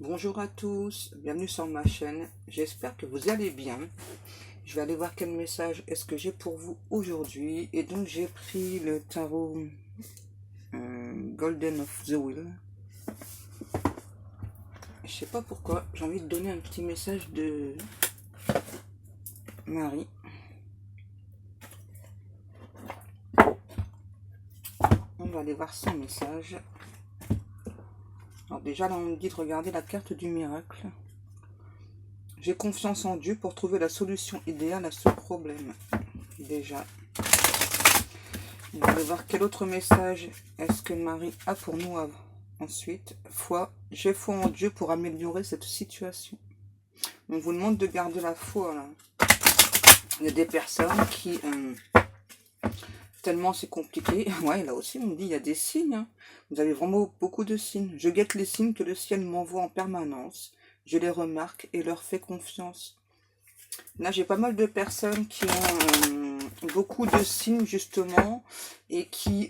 Bonjour à tous, bienvenue sur ma chaîne, j'espère que vous allez bien. Je vais aller voir quel message est-ce que j'ai pour vous aujourd'hui. Et donc j'ai pris le tarot Golden of the Wheel. Je sais pas pourquoi, j'ai envie de donner un petit message de Marie. On va aller voir son message. Alors déjà là on me dit de regarder la carte du miracle. J'ai confiance en Dieu pour trouver la solution idéale à ce problème. Déjà. On va aller voir quel autre message est-ce que Marie a pour nous avant. Ensuite, foi. J'ai foi en Dieu pour améliorer cette situation. On vous demande de garder la foi là. Il y a des personnes qui... tellement c'est compliqué. Ouais, là aussi on me dit il y a des signes. Hein. Vous avez vraiment beaucoup de signes. Je guette les signes que le ciel m'envoie en permanence. Je les remarque et leur fais confiance. Là, j'ai pas mal de personnes qui ont beaucoup de signes, justement, et qui,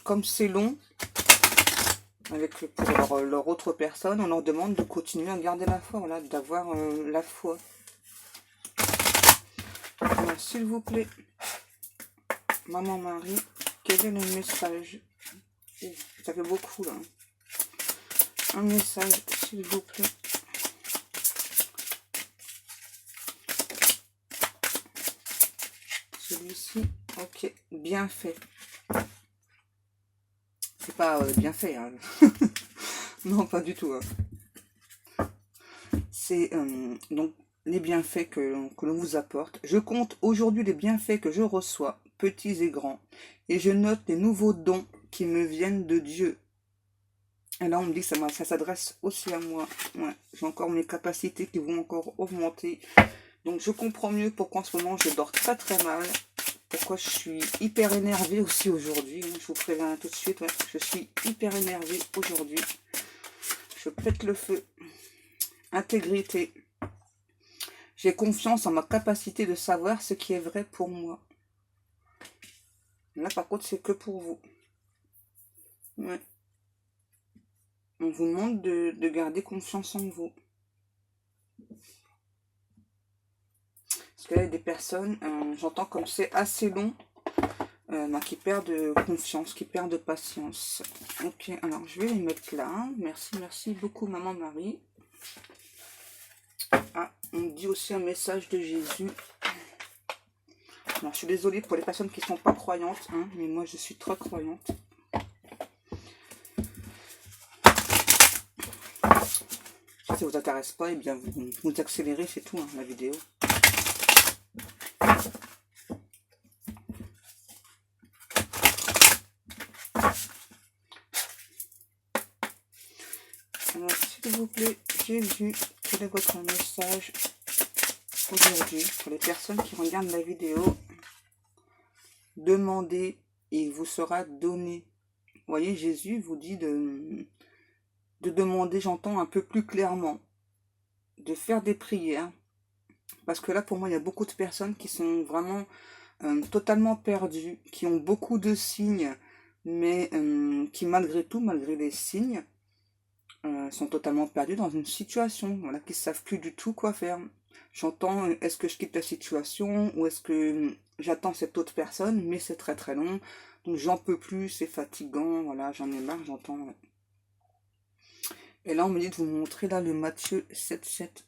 comme c'est long, pour leur autre personne, on leur demande de continuer à garder la foi, voilà, d'avoir la foi. Alors, s'il vous plaît, Maman Marie, quel est le message? Ça fait beaucoup, là. Un message, s'il vous plaît. Celui-ci, ok, bien fait. C'est pas bien fait, hein. Non, pas du tout. Hein. C'est donc les bienfaits que l'on vous apporte. Je compte aujourd'hui les bienfaits que je reçois, petits et grands, et je note les nouveaux dons qui me viennent de Dieu. Et là, on me dit que ça s'adresse aussi à moi. Ouais, j'ai encore mes capacités qui vont encore augmenter. Donc, je comprends mieux pourquoi en ce moment, je dors très très mal. Pourquoi je suis hyper énervée aussi aujourd'hui. Je vous préviens tout de suite. Ouais, je suis hyper énervée aujourd'hui. Je pète le feu. Intégrité. J'ai confiance en ma capacité de savoir ce qui est vrai pour moi. Là, par contre, c'est que pour vous. Ouais. On vous demande de garder confiance en vous. Parce qu'il y a des personnes, j'entends comme c'est assez long, qui perdent confiance, qui perdent patience. Ok, alors je vais les mettre là. Merci beaucoup, Maman Marie. Ah, on me dit aussi un message de Jésus. Alors, je suis désolée pour les personnes qui ne sont pas croyantes, hein, mais moi, je suis très croyante. Si ça ne vous intéresse pas, eh bien, vous accélérez, c'est tout, hein, la vidéo. Alors, s'il vous plaît, Jésus, quel est votre message aujourd'hui pour les personnes qui regardent la vidéo? Demandez et il vous sera donné. Vous voyez, Jésus vous dit de demander, j'entends un peu plus clairement, de faire des prières. Parce que là, pour moi, il y a beaucoup de personnes qui sont vraiment totalement perdues, qui ont beaucoup de signes, mais qui malgré tout, malgré les signes, sont totalement perdus dans une situation, voilà, qui ne savent plus du tout quoi faire. J'entends, est-ce que je quitte la situation ou est-ce que j'attends cette autre personne, mais c'est très très long, donc j'en peux plus, c'est fatigant, voilà, j'en ai marre, j'entends. Et là, on me dit de vous montrer là le Matthieu 7,7.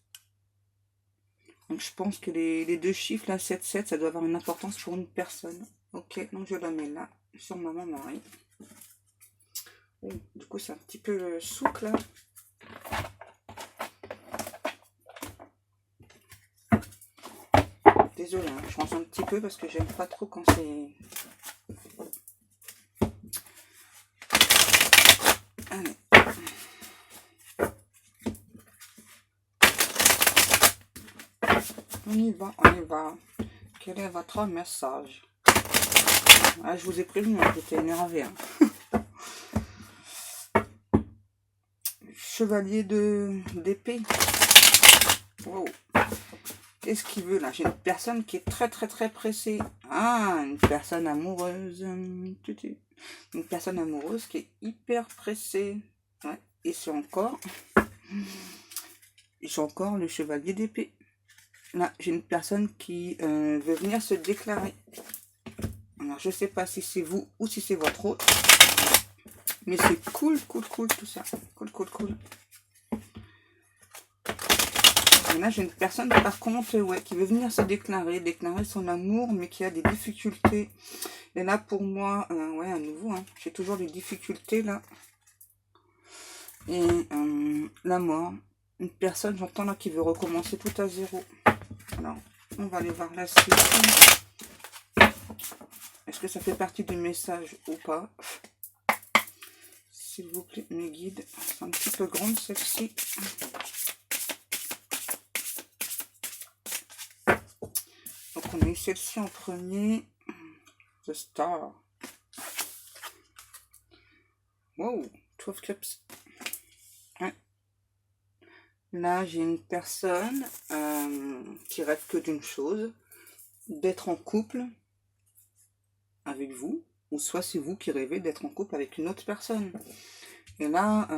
Donc je pense que les deux chiffres, là, 7,7, ça doit avoir une importance pour une personne. Ok, donc je la mets là, sur Maman Marie. Oh, du coup, c'est un petit peu souple là. Désolée, hein, je range un petit peu parce que j'aime pas trop quand c'est... Allez. On y va, on y va. Quel est votre message? Ah, je vous ai prévenu, hein, j'étais énervée. Hein. Chevalier d'épée. Wow. Qu'est-ce qu'il veut là? J'ai une personne qui est très très très pressée. Ah, une personne amoureuse. Une personne amoureuse qui est hyper pressée. Ouais. Et c'est encore J'ai encore le chevalier d'épée. Là, j'ai une personne qui veut venir se déclarer. Alors, je sais pas si c'est vous ou si c'est votre autre. Mais c'est cool, cool, cool tout ça. Cool, cool, cool. Et là, j'ai une personne, par contre, ouais, qui veut venir se déclarer son amour, mais qui a des difficultés. Et là, pour moi, ouais, à nouveau, hein, j'ai toujours des difficultés, là. Et la mort. Une personne, j'entends là, qui veut recommencer tout à zéro. Alors, on va aller voir la suite. Est-ce que ça fait partie du message ou pas? S'il vous plaît, mes guides. C'est un petit peu grande, celle-ci. Donc, on a eu celle-ci en premier. The Star. Wow, 12 Cups. Ouais. Là, j'ai une personne qui rêve que d'une chose, d'être en couple avec vous, ou soit c'est vous qui rêvez d'être en couple avec une autre personne. Et là,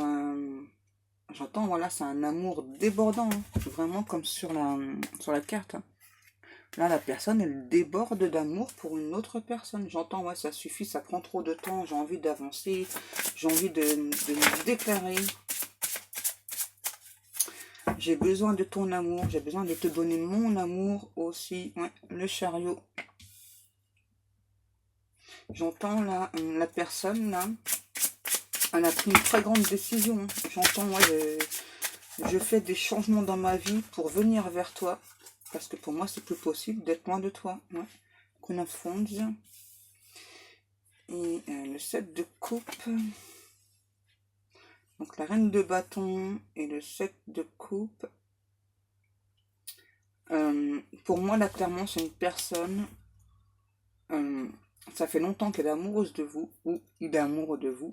j'entends, voilà, c'est un amour débordant, hein, vraiment comme sur la carte. Hein. Là, la personne, elle déborde d'amour pour une autre personne. J'entends, ouais, ça suffit, ça prend trop de temps, j'ai envie d'avancer, j'ai envie de me déclarer. J'ai besoin de ton amour, j'ai besoin de te donner mon amour aussi. Ouais, le chariot. J'entends là, la personne là, elle a pris une très grande décision. J'entends, ouais, je fais des changements dans ma vie pour venir vers toi. Parce que pour moi, c'est plus possible d'être loin de toi. Ouais. Queen of Wands. Et le 7 de coupe. Donc la reine de bâton et le 7 de coupe. Pour moi, là, clairement, c'est une personne... ça fait longtemps qu'elle est amoureuse de vous, ou il est amoureux de vous.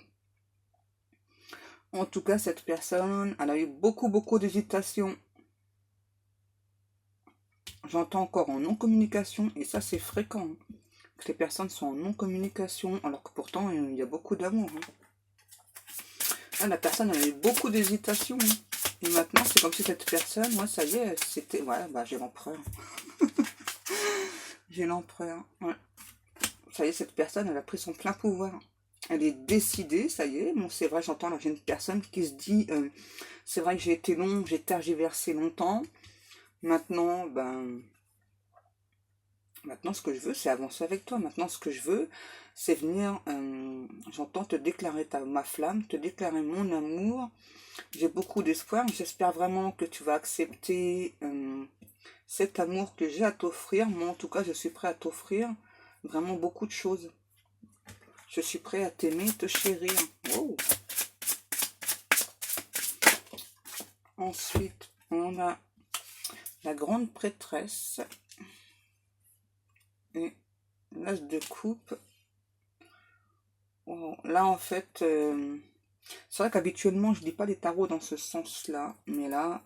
En tout cas, cette personne, elle a eu beaucoup, beaucoup d'hésitation. J'entends encore en non-communication, et ça, c'est fréquent. Hein, que les personnes sont en non-communication, alors que pourtant, il y a beaucoup d'amour. Hein. Là, la personne, elle a eu beaucoup d'hésitation. Hein. Et maintenant, c'est comme si cette personne, moi, ça y est, c'était... Voilà, bah, j'ai l'empereur. J'ai l'empereur, ouais. Ça y est, cette personne, elle a pris son plein pouvoir. Elle est décidée, ça y est. Bon, c'est vrai, j'entends là, j'ai une personne qui se dit, c'est vrai que j'ai été long, j'ai tergiversé longtemps. Maintenant, maintenant, ce que je veux, c'est avancer avec toi. Maintenant, ce que je veux, c'est venir, j'entends te déclarer ma flamme, te déclarer mon amour. J'ai beaucoup d'espoir. J'espère vraiment que tu vas accepter cet amour que j'ai à t'offrir. Moi, en tout cas, je suis prêt à t'offrir vraiment beaucoup de choses. Je suis prêt à t'aimer, te chérir. Wow. Ensuite, on a la grande prêtresse et l'as de coupe. Wow. Là, en fait, c'est vrai qu'habituellement, je ne dis pas les tarots dans ce sens-là, mais là,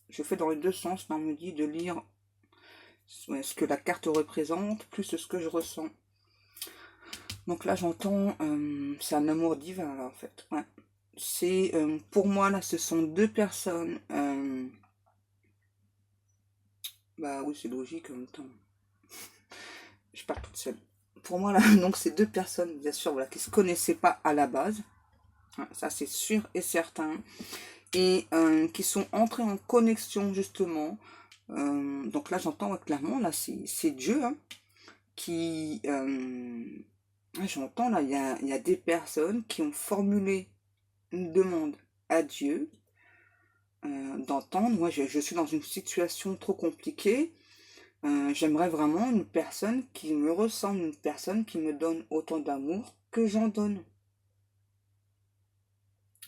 je fais dans les deux sens. Là, on me dit de lire ce que la carte représente, plus ce que je ressens. Donc là, j'entends, c'est un amour divin, là, en fait. Ouais. C'est, pour moi, là, ce sont deux personnes. Bah oui, c'est logique en même temps. Je pars toute seule. Pour moi, là, donc, c'est deux personnes, bien sûr, voilà, qui ne se connaissaient pas à la base. Ouais, ça, c'est sûr et certain. Et qui sont entrées en connexion, justement. Donc là, j'entends ouais, clairement, là, c'est Dieu hein, qui... j'entends, là, il y a des personnes qui ont formulé une demande à Dieu d'entendre. Moi, je suis dans une situation trop compliquée. J'aimerais vraiment une personne qui me ressemble, une personne qui me donne autant d'amour que j'en donne.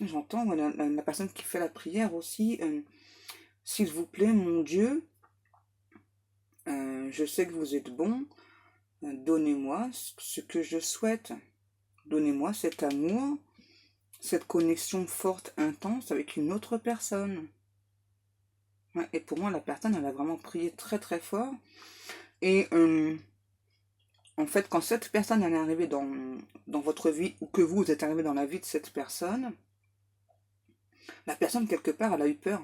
J'entends voilà, la personne qui fait la prière aussi. S'il vous plaît, mon Dieu, je sais que vous êtes bon. Donnez-moi ce que je souhaite. Donnez-moi cet amour, cette connexion forte, intense avec une autre personne. Ouais, et pour moi, la personne, elle a vraiment prié très très fort. Et en fait, quand cette personne elle est arrivée dans votre vie, ou que vous êtes arrivé dans la vie de cette personne, La personne, quelque part, elle a eu peur.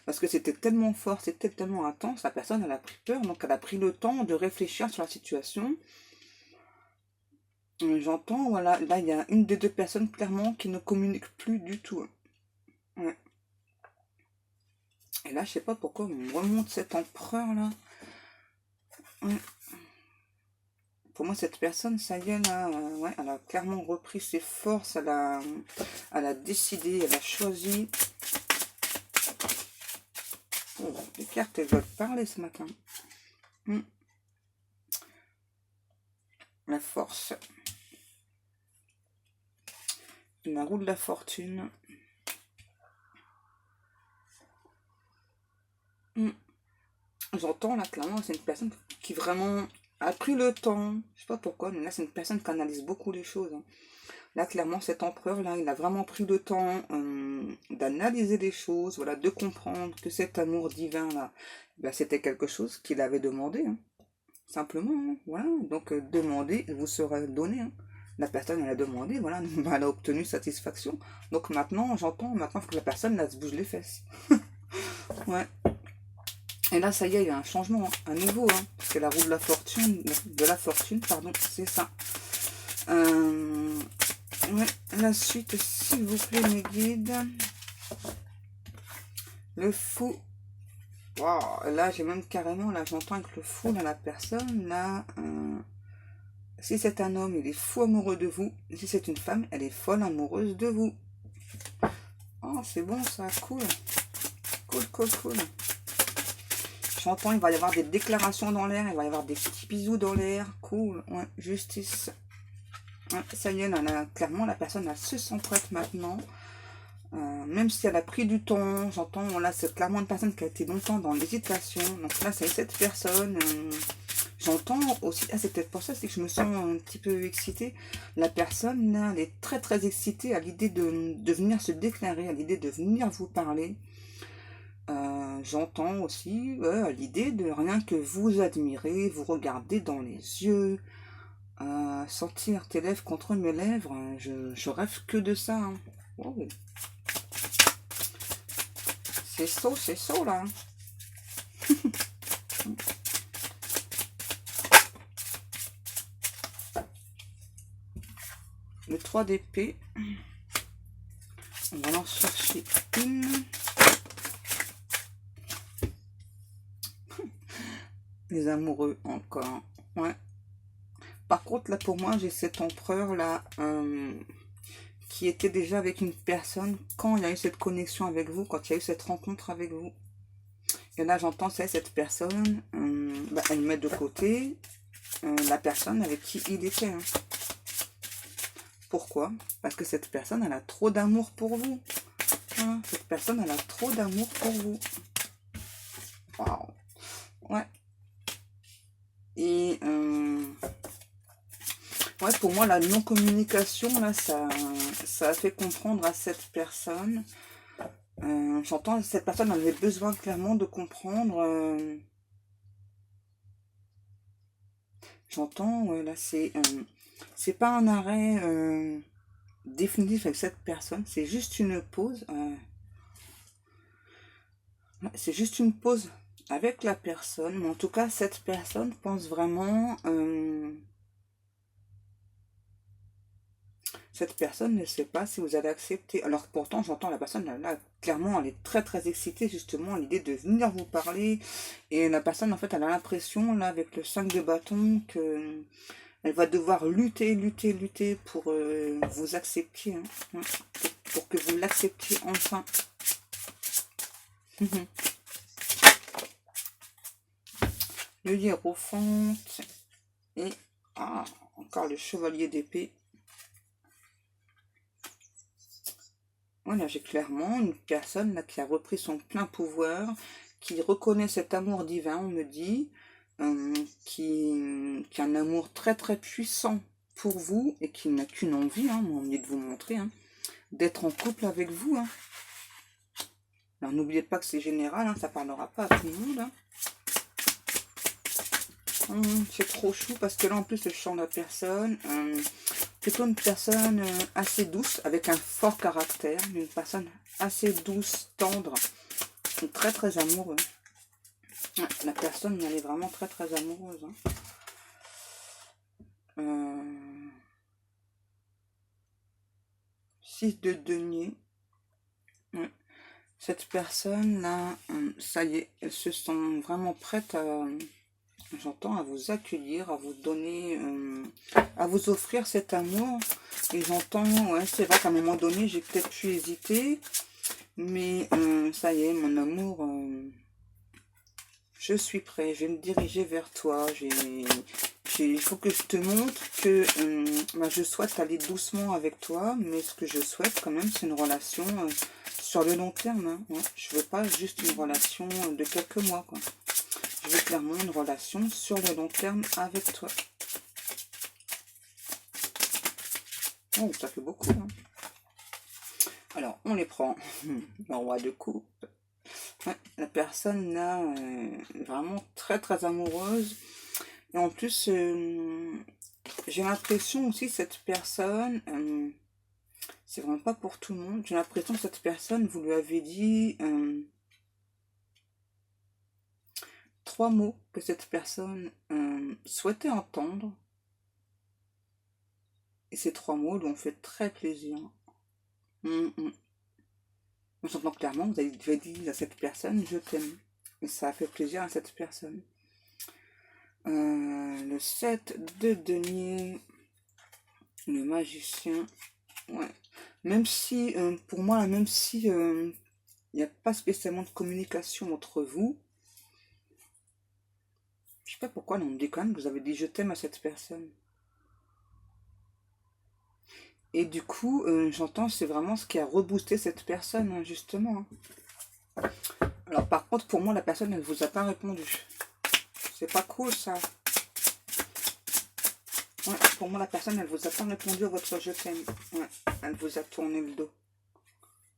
Parce que c'était tellement fort, c'était tellement intense, la personne, elle a pris peur, donc elle a pris le temps de réfléchir sur la situation. J'entends, voilà, là, il y a une des deux personnes, clairement, qui ne communique plus du tout. Ouais. Et là, je sais pas pourquoi on me remonte cet empereur-là. Ouais. Pour moi, cette personne, ça y est, là, ouais, elle a clairement repris ses forces, elle a décidé, elle a choisi. Oh, les cartes, elles veulent parler ce matin. La force. La roue de la fortune. J'entends là, clairement, c'est une personne qui vraiment a pris le temps. Je sais pas pourquoi, mais là, c'est une personne qui analyse beaucoup les choses. Là, clairement, cet empereur-là, il a vraiment pris le temps d'analyser les choses, voilà, de comprendre que cet amour divin-là, ben, c'était quelque chose qu'il avait demandé, hein. Simplement, hein, voilà. Donc, demandez, vous sera donné, hein. La personne, elle a demandé, voilà, elle a obtenu satisfaction. Donc maintenant, j'entends, maintenant, il faut que la personne, là, se bouge les fesses. Ouais. Et là, ça y est, il y a un changement, hein, un nouveau, hein, parce que la roue de la fortune, pardon, c'est ça. Ouais, la suite, s'il vous plaît, mes guides. Le fou. Waouh, là, j'ai même carrément, là, j'entends avec le fou, là, la personne, là, si c'est un homme, il est fou amoureux de vous. Si c'est une femme, elle est folle amoureuse de vous. Oh, c'est bon, ça, cool. Cool, cool, cool. J'entends, il va y avoir des déclarations dans l'air, il va y avoir des petits bisous dans l'air. Cool, ouais, justice. Ouais, ça y est, là, clairement, la personne, elle se sent prête maintenant. Même si elle a pris du temps, j'entends, là, c'est clairement une personne qui a été longtemps dans l'hésitation. Donc là, c'est cette personne. J'entends aussi, ah, c'est peut-être pour ça, c'est que je me sens un petit peu excitée. La personne, là, elle est très, très excitée à l'idée de venir se déclarer, à l'idée de venir vous parler. J'entends aussi à l'idée de rien que vous admirer, vous regarder dans les yeux, sentir tes lèvres contre mes lèvres. Je rêve que de ça, hein. Wow. C'est chaud là. Le 3 d'épée. On va en chercher une. Les amoureux encore. Ouais. Par contre, là, pour moi, j'ai cet empereur là qui était déjà avec une personne quand il y a eu cette connexion avec vous, quand il y a eu cette rencontre avec vous. Et là, j'entends cette personne, elle met de côté la personne avec qui il était. Hein. Pourquoi? Parce que cette personne, elle a trop d'amour pour vous. Hein, cette personne, elle a trop d'amour pour vous. Waouh. Ouais. Et ouais, pour moi, la non-communication, là, ça a fait comprendre à cette personne. J'entends, cette personne avait besoin clairement de comprendre. J'entends, ouais, là, c'est pas un arrêt définitif avec cette personne, c'est juste une pause. C'est juste une pause avec la personne, mais en tout cas, cette personne pense vraiment. Cette personne ne sait pas si vous allez accepter. Alors pourtant, j'entends la personne, là, clairement, elle est très très excitée justement à l'idée de venir vous parler. Et la personne, en fait, elle a l'impression, là, avec le 5 de bâton, que elle va devoir lutter pour vous accepter. Hein, pour que vous l'acceptiez enfin. Le hiérophant et encore le chevalier d'épée. Voilà, j'ai clairement une personne là qui a repris son plein pouvoir, qui reconnaît cet amour divin, on me dit, qui a un amour très très puissant pour vous et qui n'a qu'une envie, hein, on vient de vous montrer, hein, d'être en couple avec vous. Hein. Alors n'oubliez pas que c'est général, hein, ça parlera pas à tout le monde. Hein. C'est trop chou parce que là en plus je chante la personne. plutôt une personne assez douce, avec un fort caractère, une personne assez douce, tendre, très très amoureuse. Ouais, la personne, elle est vraiment très très amoureuse. Hein. 6 de denier. Ouais. Cette personne-là, ça y est, elles se sont vraiment prêtes à, j'entends, à vous accueillir, à vous donner, à vous offrir cet amour. Et j'entends, ouais, c'est vrai qu'à un moment donné, j'ai peut-être pu hésiter, mais ça y est, mon amour, je suis prêt, je vais me diriger vers toi. Il faut que je te montre que bah, je souhaite aller doucement avec toi, mais ce que je souhaite quand même, c'est une relation sur le long terme. Hein, ouais. Je veux pas juste une relation de quelques mois, quoi. Je veux clairement une relation sur le long terme avec toi. Oh, ça fait beaucoup. Hein. Alors, on les prend. Le roi de coupe. Ouais, la personne là, vraiment très très amoureuse. Et en plus, j'ai l'impression aussi cette personne, c'est vraiment pas pour tout le monde. J'ai l'impression que cette personne, vous lui avez dit 3 mots que cette personne souhaitait entendre. Et ces 3 mots lui ont fait très plaisir. J'entends clairement, vous avez dit à cette personne, je t'aime. Et ça a fait plaisir à cette personne. Le 7 de denier, le magicien. Ouais. Même si, pour moi, même si il n'y a pas spécialement de communication entre vous, je sais pas pourquoi, on me dit quand même que vous avez dit je t'aime à cette personne. Et du coup, j'entends, c'est vraiment ce qui a reboosté cette personne, hein, justement. Hein. Alors par contre, pour moi, la personne, elle vous a pas répondu. C'est pas cool, ça. Ouais, pour moi, la personne, elle vous a pas répondu à votre je t'aime. Ouais, elle vous a tourné le dos.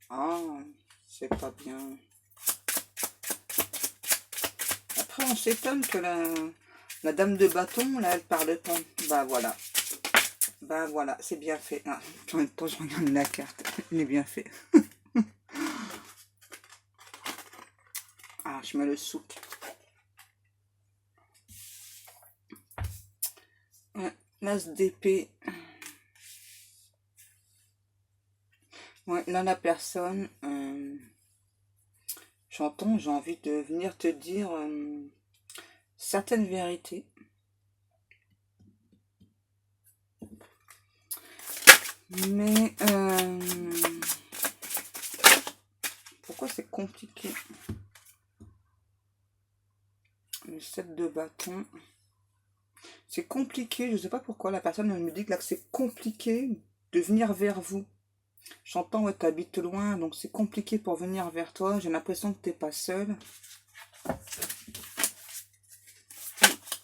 Ah, c'est pas bien. Après, on s'étonne que la dame de bâton, là, elle parle pas. Bah voilà. Bah voilà, c'est bien fait. Ah, en même temps, je regarde la carte. Elle est bien fait. Ah, je mets le souk. Ouais, l'as d'épée. Ouais, là, la personne, j'entends, j'ai envie de venir te dire certaines vérités. Mais, pourquoi c'est compliqué? Le 7 de bâton. C'est compliqué, je sais pas pourquoi la personne elle me dit que là que c'est compliqué de venir vers vous. J'entends, ouais, t'habites loin, donc c'est compliqué pour venir vers toi. J'ai l'impression que t'es pas seul.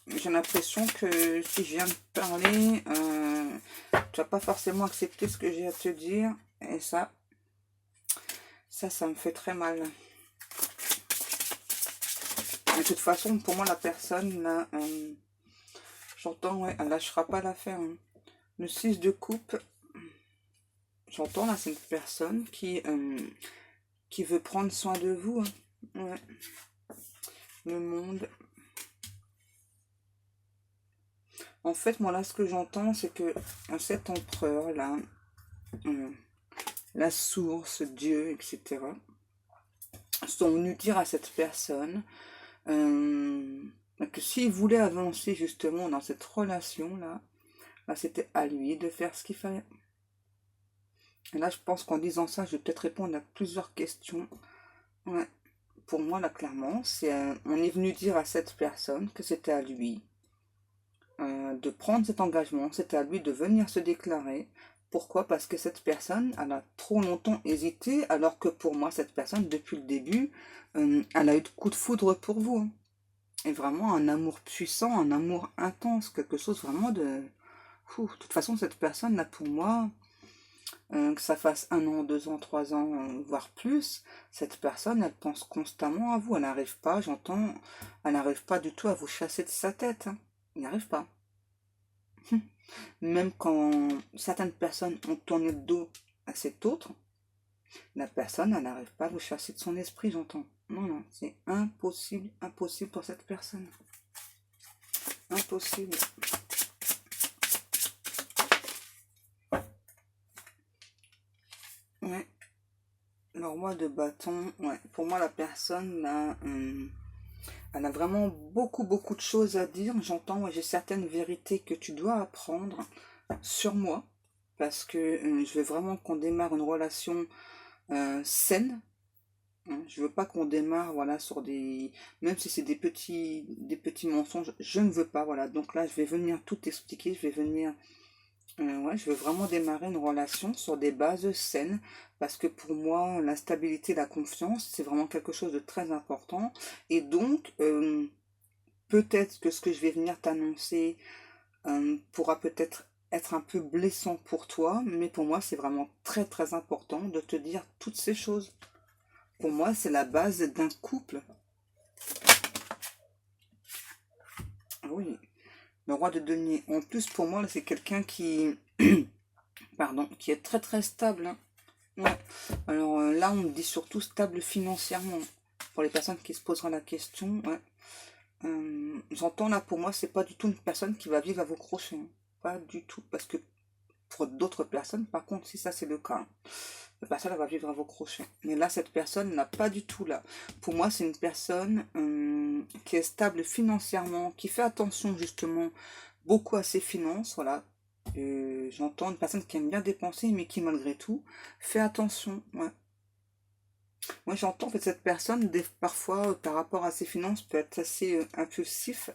J'ai l'impression que si je viens de parler, tu vas pas forcément accepter ce que j'ai à te dire. Et ça me fait très mal. De toute façon, pour moi, la personne, là, j'entends, ouais, elle lâchera pas l'affaire. Hein. Le 6 de coupe, j'entends, là, c'est une personne qui veut prendre soin de vous. Hein. Ouais. Le monde. En fait, moi, là, ce que j'entends, c'est que cet empereur, là, la source, Dieu, etc., sont venus dire à cette personne que s'il voulait avancer, justement, dans cette relation-là, bah, c'était à lui de faire ce qu'il fallait. Et là, je pense qu'en disant ça, je vais peut-être répondre à plusieurs questions. Ouais. Pour moi, là, clairement, on est venu dire à cette personne que c'était à lui de prendre cet engagement, c'était à lui de venir se déclarer. Pourquoi? Parce que cette personne, elle a trop longtemps hésité, alors que pour moi, cette personne, depuis le début, elle a eu de coup de foudre pour vous. Hein. Et vraiment un amour puissant, un amour intense, quelque chose vraiment de... De toute façon, cette personne, là, pour moi, que ça fasse 1 an, 2 ans, 3 ans, voire plus, cette personne, elle pense constamment à vous. Elle n'arrive pas, j'entends, elle n'arrive pas du tout à vous chasser de sa tête. Hein. Il n'y arrive pas. Même quand certaines personnes ont tourné le dos à cet autre, la personne, elle n'arrive pas à vous chasser de son esprit, j'entends. Non, non, c'est impossible, impossible pour cette personne. Impossible. Ouais. Le roi de bâton, ouais. Pour moi, la personne, là, elle a vraiment beaucoup, beaucoup de choses à dire. J'entends, ouais, j'ai certaines vérités que tu dois apprendre sur moi. Parce que je veux vraiment qu'on démarre une relation saine. Hein. Je veux pas qu'on démarre, voilà, sur des... Même si c'est des petits mensonges, je ne veux pas, voilà. Donc là, je vais venir tout expliquer, je vais venir... ouais, je veux vraiment démarrer une relation sur des bases saines, parce que pour moi, la stabilité, la confiance, c'est vraiment quelque chose de très important. Et donc, peut-être que ce que je vais venir t'annoncer pourra peut-être être un peu blessant pour toi, mais pour moi, c'est vraiment très très important de te dire toutes ces choses. Pour moi, c'est la base d'un couple. Oui, le roi de denier. En plus, pour moi, c'est quelqu'un qui, pardon, qui est très très stable. Hein. Ouais. Alors là, on me dit surtout stable financièrement. Pour les personnes qui se poseront la question, ouais. J'entends là, pour moi, c'est pas du tout une personne qui va vivre à vos crochets. Hein. Pas du tout. Parce que pour d'autres personnes, par contre, si ça c'est le cas, la personne elle va vivre à vos crochets. Mais là, cette personne n'a pas du tout là. Pour moi, c'est une personne qui est stable financièrement, qui fait attention justement beaucoup à ses finances. Voilà. J'entends une personne qui aime bien dépenser, mais qui malgré tout fait attention. Ouais. Moi, j'entends en fait cette personne, parfois, par rapport à ses finances, peut être assez impulsif.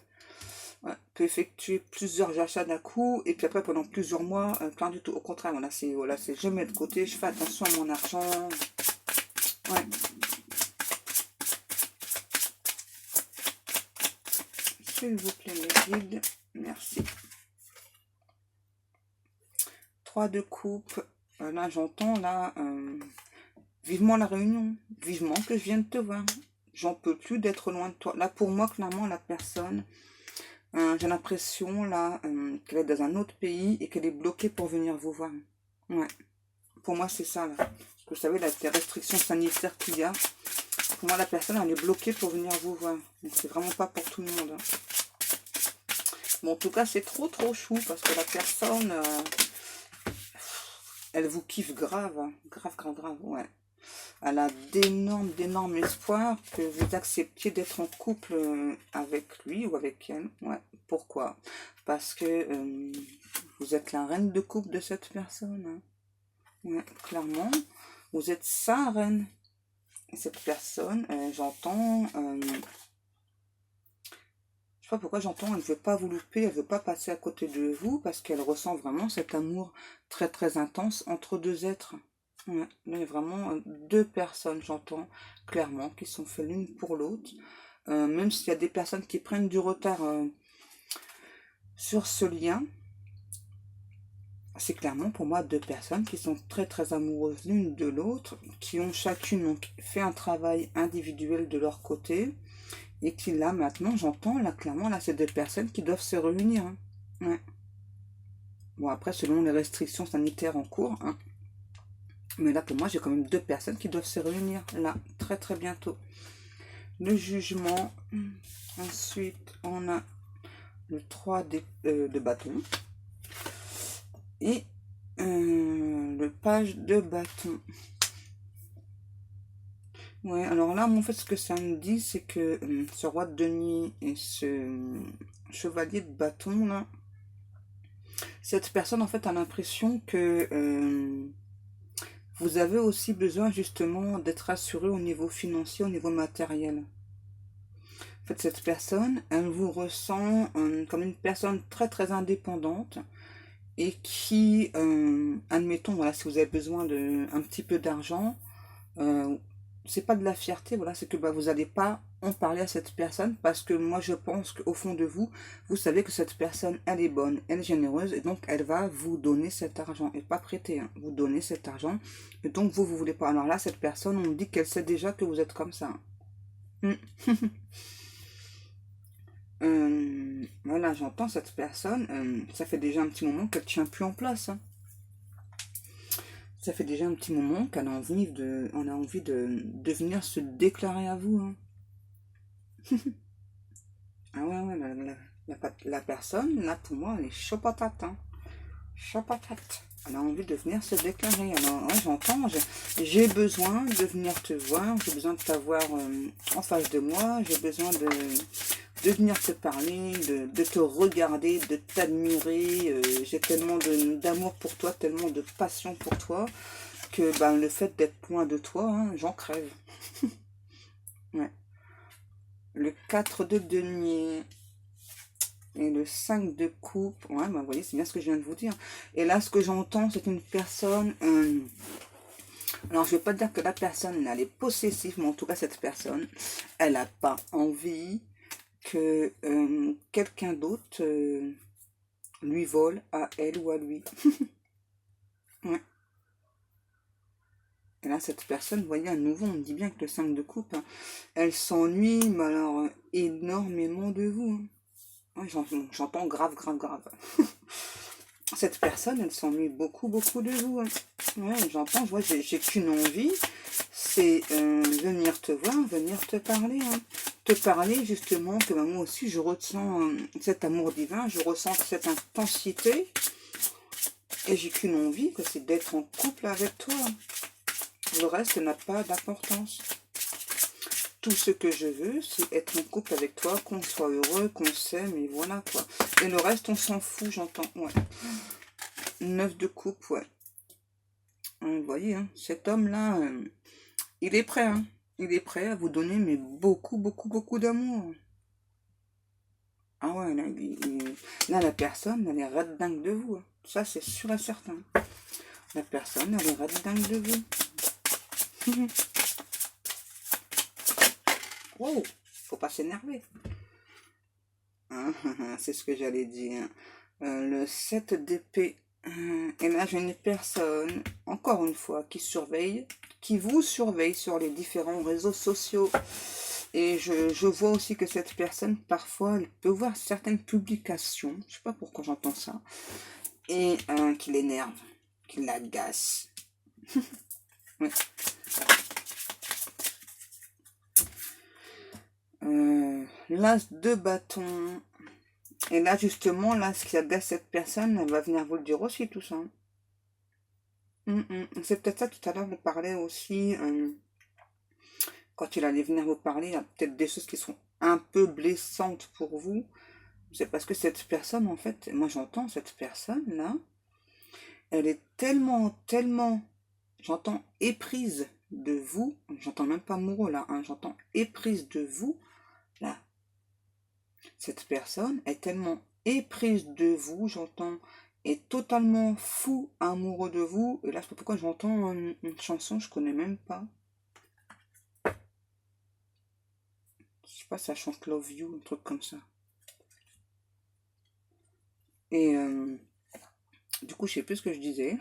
Ouais, peut effectuer plusieurs achats d'un coup et puis après pendant plusieurs mois, pas du tout. Au contraire, voilà, c'est je mets de côté, je fais attention à mon argent. Ouais, s'il vous plaît, mes guides, merci. 3 de coupe. Là, j'entends là, vivement la réunion, vivement que je viens de te voir. J'en peux plus d'être loin de toi. Là, pour moi, clairement, la personne, j'ai l'impression là qu'elle est dans un autre pays et qu'elle est bloquée pour venir vous voir. Ouais. Pour moi, c'est ça, là. Parce que vous savez, là, avec les restrictions sanitaires qu'il y a, pour moi, la personne, elle est bloquée pour venir vous voir. Donc, c'est vraiment pas pour tout le monde. Hein. Bon, en tout cas, c'est trop, trop chou, parce que la personne, elle vous kiffe grave. Hein. Grave, grave, grave, ouais. Elle a d'énormes espoirs que vous acceptiez d'être en couple avec lui ou avec elle. Ouais. Pourquoi? Parce que vous êtes la reine de couple de cette personne. Hein. Ouais, clairement. Vous êtes sa reine. Cette personne, j'entends, je sais pas pourquoi j'entends, elle ne veut pas vous louper, elle ne veut pas passer à côté de vous parce qu'elle ressent vraiment cet amour très très intense entre deux êtres. Ouais, là, il y a vraiment deux personnes, j'entends clairement, qui sont faites l'une pour l'autre. Même s'il y a des personnes qui prennent du retard sur ce lien, c'est clairement pour moi deux personnes qui sont très très amoureuses l'une de l'autre, qui ont chacune donc, fait un travail individuel de leur côté, et qui là maintenant, j'entends là clairement, là c'est deux personnes qui doivent se réunir. Hein. Ouais. Bon après, selon les restrictions sanitaires en cours, hein. Mais là pour moi, j'ai quand même deux personnes qui doivent se réunir, là, très très bientôt. Le jugement, ensuite on a le 3 de bâton, et le page de bâton. Ouais, alors là, en fait, ce que ça me dit, c'est que ce roi de denier et ce chevalier de bâton, là, cette personne, en fait, a l'impression que vous avez aussi besoin, justement, d'être assuré au niveau financier, au niveau matériel. En fait, cette personne, elle vous ressent comme une personne très, très indépendante et qui, admettons, voilà, si vous avez besoin de un petit peu d'argent, euh, c'est pas de la fierté, voilà, c'est que bah, vous n'allez pas en parler à cette personne parce que moi je pense qu'au fond de vous, vous savez que cette personne, elle est bonne, elle est généreuse et donc elle va vous donner cet argent et pas prêter, hein, vous donner cet argent et donc vous voulez pas. Alors là, cette personne, on dit qu'elle sait déjà que vous êtes comme ça. Mm. Voilà, j'entends cette personne, ça fait déjà un petit moment qu'elle tient plus en place, hein. Ça fait déjà un petit moment qu'elle a envie de venir se déclarer à vous, hein. Ah ouais, ouais, la personne, là, pour moi, elle est chaud patate, hein. Chaud patate. Elle a envie de venir se déclarer. Alors, ouais, j'entends, j'ai besoin de venir te voir, j'ai besoin de t'avoir en face de moi, j'ai besoin de venir te parler, de te regarder, de t'admirer. J'ai tellement d'amour pour toi, tellement de passion pour toi, que ben, le fait d'être loin de toi, hein, j'en crève. Ouais. Le 4 de denier et le 5 de coupe. Ouais, ben, vous voyez, c'est bien ce que je viens de vous dire. Et là, ce que j'entends, c'est une personne... alors, je ne vais pas dire que la personne, elle est possessive, mais en tout cas, cette personne, elle n'a pas envie que quelqu'un d'autre lui vole à elle ou à lui. Ouais. Et là, cette personne, vous voyez, à nouveau, on me dit bien que le 5 de coupe, hein, elle s'ennuie, mais alors, énormément de vous, hein. Ouais, j'entends grave, grave, grave. Cette personne, elle s'ennuie beaucoup, beaucoup de vous, hein. Ouais, j'entends, je vois, j'ai qu'une envie, c'est venir te voir, venir te parler, hein. Te parler, justement, que ben, moi aussi, je ressens cet amour divin, je ressens cette intensité, et j'ai qu'une envie, que c'est d'être en couple avec toi. Le reste n'a pas d'importance. Tout ce que je veux, c'est être en couple avec toi, qu'on soit heureux, qu'on s'aime, et voilà quoi. Et le reste, on s'en fout, j'entends. Ouais. 9 de coupe, ouais. Vous voyez, hein, cet homme-là, il est prêt, hein. Il est prêt à vous donner, mais beaucoup, beaucoup, beaucoup d'amour. Ah ouais, là, là, la personne, elle est red dingue de vous, hein. Ça, c'est sûr et certain. La personne, elle est red dingue de vous. Wow, faut pas s'énerver. C'est ce que j'allais dire. Le 7 d'épée. Et là, j'ai une personne, encore une fois, qui surveille, qui vous surveille sur les différents réseaux sociaux. Et je vois aussi que cette personne, parfois, elle peut voir certaines publications, je sais pas pourquoi j'entends ça, et qui l'énerve, qui l'agace. Ouais. L'as de bâton. Et là, justement, là, ce qui agace cette personne, elle va venir vous le dire aussi, tout ça. C'est peut-être ça, tout à l'heure, vous parlez aussi, quand il allait venir vous parler, il y a peut-être des choses qui sont un peu blessantes pour vous. C'est parce que cette personne, en fait, moi j'entends cette personne-là, elle est tellement, tellement, j'entends éprise de vous, j'entends même pas amoureux là, hein, j'entends éprise de vous, là. Cette personne est tellement éprise de vous, j'entends, est totalement fou amoureux de vous, et là je sais pas pourquoi j'entends une chanson, je connais même pas. Je sais pas, ça chante Love You, un truc comme ça. Et du coup, je sais plus ce que je disais.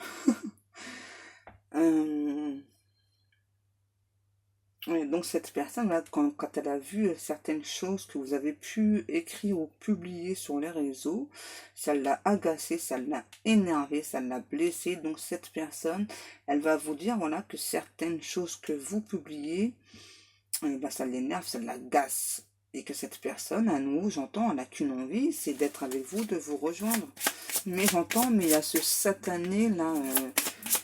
Ouais, donc cette personne-là, quand elle a vu certaines choses que vous avez pu écrire ou publier sur les réseaux, ça l'a agacé, ça l'a énervé, ça l'a blessé. Donc cette personne, elle va vous dire voilà que certaines choses que vous publiez, ben, ça l'énerve, ça l'agace. Et que cette personne, à nous, j'entends, elle n'a qu'une envie, c'est d'être avec vous, de vous rejoindre. Mais j'entends, mais il y a ce satané là,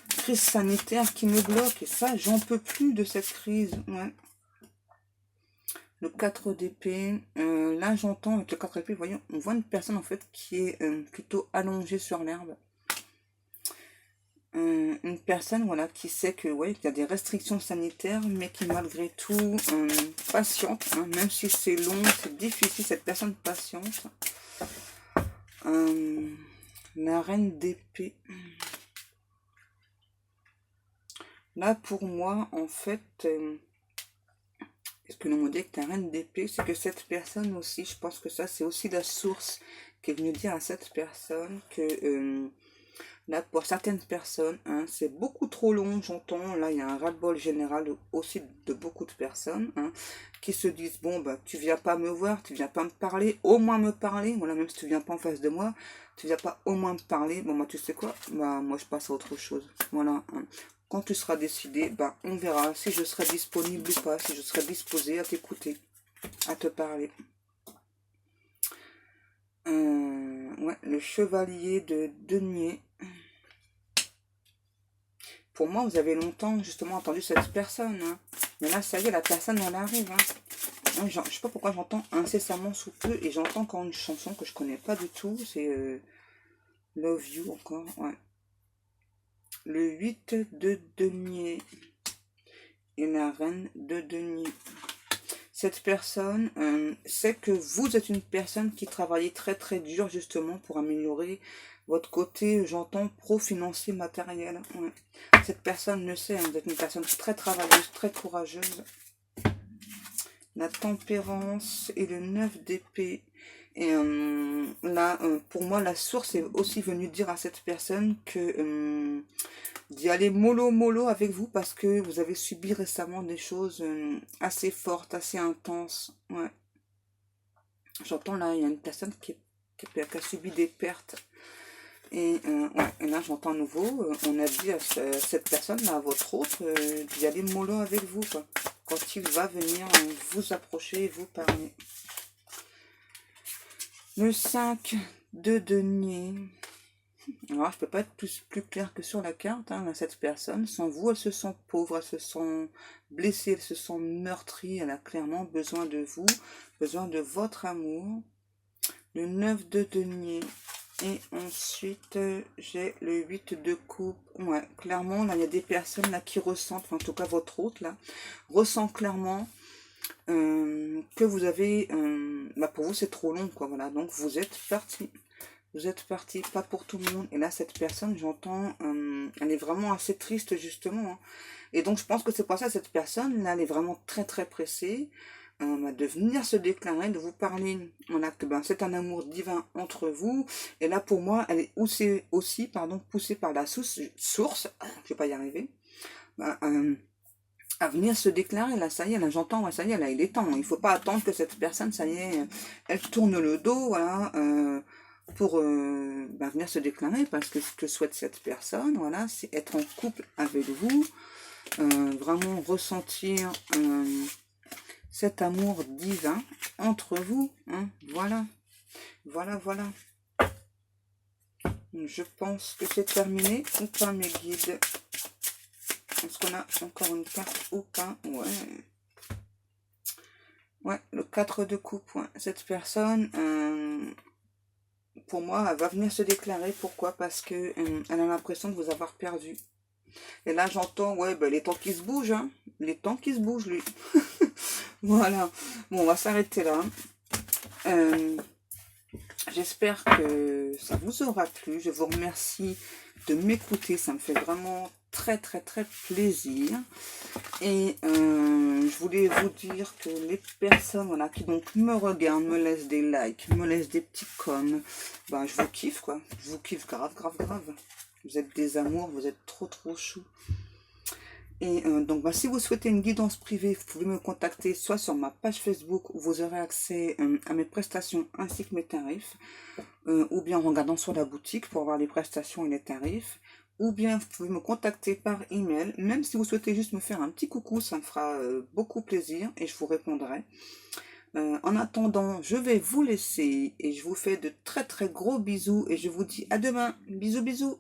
crise sanitaire qui me bloque. Et ça, j'en peux plus de cette crise. Ouais. Le 4 d'épée. Là, j'entends avec le 4 d'épée, voyons, on voit une personne en fait qui est plutôt allongée sur l'herbe. Une personne voilà qui sait que ouais, qu'il y a des restrictions sanitaires, mais qui malgré tout patiente, hein, même si c'est long, c'est difficile, cette personne patiente. La reine d'épée. Là, pour moi, en fait, ce que l'on me dit que la reine d'épée, c'est que cette personne aussi, je pense que ça, c'est aussi la source qui est venue dire à cette personne que Là, pour certaines personnes, hein, c'est beaucoup trop long, j'entends. Là, il y a un ras-le-bol général aussi de beaucoup de personnes, hein, qui se disent, bon, bah, tu viens pas me voir, tu viens pas me parler, au moins me parler. Voilà, même si tu viens pas en face de moi, tu viens pas au moins me parler. Bon, moi, tu sais quoi? Bah, moi, je passe à autre chose. Voilà, hein. Quand tu seras décidé, bah, on verra si je serai disponible ou pas, si je serai disposée à t'écouter, à te parler. Ouais, le chevalier de denier. Pour moi, vous avez longtemps justement entendu cette personne, hein. Mais là, ça y est, la personne, elle arrive, hein. Moi, je sais pas pourquoi j'entends incessamment sous peu, et j'entends encore une chanson que je connais pas du tout, c'est Love You encore, ouais. Le 8 de denier et la reine de denier. Cette personne sait que vous êtes une personne qui travaille très très dur justement pour améliorer votre côté, j'entends, pro-financier matériel. Ouais. Cette personne le sait, hein, vous êtes une personne très travailleuse, très courageuse. La tempérance et le 9 d'épée. Et là, pour moi, la source est aussi venue dire à cette personne que d'y aller mollo mollo avec vous parce que vous avez subi récemment des choses assez fortes, assez intenses. Ouais. J'entends là, il y a une personne qui a subi des pertes. Et, ouais, et là, j'entends à nouveau, on a dit à cette personne-là, à votre hôte, d'y aller mollo avec vous, quoi. Quand il va venir vous approcher et vous parler. Le 5 de denier. Alors, je peux pas être plus clair que sur la carte, hein, cette personne. Sans vous, elle se sent pauvre, elle se sent blessée, elle se sent meurtrie. Elle a clairement besoin de vous, besoin de votre amour. Le 9 de denier. Et ensuite, j'ai le 8 de coupe. Ouais, clairement, là, il y a des personnes là qui ressentent, enfin, en tout cas, votre hôte, là, ressent clairement que vous avez... bah, pour vous, c'est trop long, quoi, voilà. Donc, vous êtes parti. Vous êtes parti, pas pour tout le monde. Et là, cette personne, j'entends, elle est vraiment assez triste, justement, hein. Et donc, je pense que c'est pour ça, cette personne, là, elle est vraiment très, très pressée de venir se déclarer, de vous parler. Voilà, que ben, c'est un amour divin entre vous. Et là, pour moi, elle est aussi pardon, poussée par la source, je vais pas y arriver, à venir se déclarer. Là, ça y est, là, j'entends, ça y est, là, il est temps. Il faut pas attendre que cette personne, ça y est, elle tourne le dos, voilà, pour venir se déclarer, parce que ce que souhaite cette personne, voilà, c'est être en couple avec vous, vraiment ressentir cet amour divin entre vous, hein, voilà, voilà. Je pense que c'est terminé, ou pas, mes guides? Est-ce qu'on a encore une carte ou pas? Ouais, le 4 de coupe, ouais. Cette personne, pour moi, elle va venir se déclarer. Pourquoi? Parce que elle a l'impression de vous avoir perdu. Et là, j'entends, ouais, ben, les temps qui se bougent, hein. Les temps qui se bougent, lui. Voilà. Bon, on va s'arrêter là. J'espère que ça vous aura plu. Je vous remercie de m'écouter. Ça me fait vraiment très, très, très plaisir. Et je voulais vous dire que les personnes voilà, qui donc me regardent, me laissent des likes, me laissent des petits coms, ben, je vous kiffe, quoi. Je vous kiffe grave. Vous êtes des amours, vous êtes trop chou. Et donc, si vous souhaitez une guidance privée, vous pouvez me contacter soit sur ma page Facebook où vous aurez accès à mes prestations ainsi que mes tarifs, ou bien en regardant sur la boutique pour voir les prestations et les tarifs, ou bien vous pouvez me contacter par email, même si vous souhaitez juste me faire un petit coucou, ça me fera beaucoup plaisir et je vous répondrai. En attendant, je vais vous laisser et je vous fais de très très gros bisous et je vous dis à demain. Bisous.